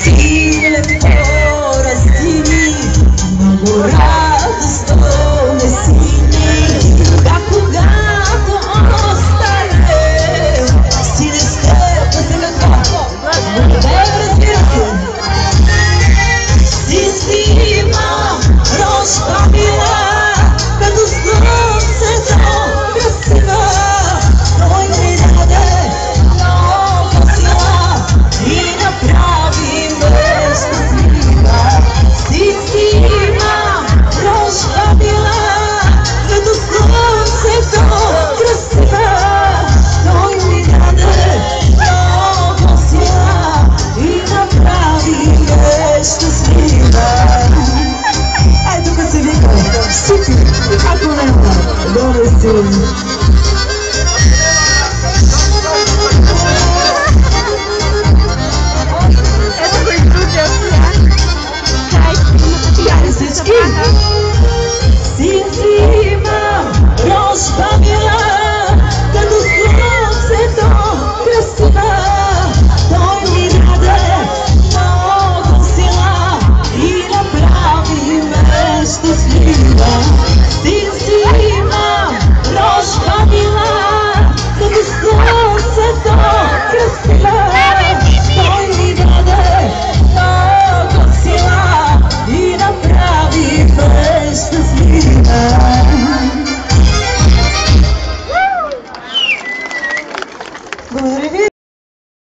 силен по-растини, много радост донеси ни. Когато остане си не сте, за какво? Да разбира се. Си зима, рожба мила, като слънцето красива. Той ми даде много сила и направи ме щастлива. Си зима, рожба мила, като слънцето красива. Той ми даде много сила и направи ме щастлива. Ай, тук се вика, супер, ако няма, донеси. Ето го изрудя сега. Яли всички! Си зима, рожба мила, като слънцето красива. Той ми даде много сила и направи ме щастлива. Си зима, рожба мила, като слънцето красива. Той ми даде много сила и направи ме щастлива.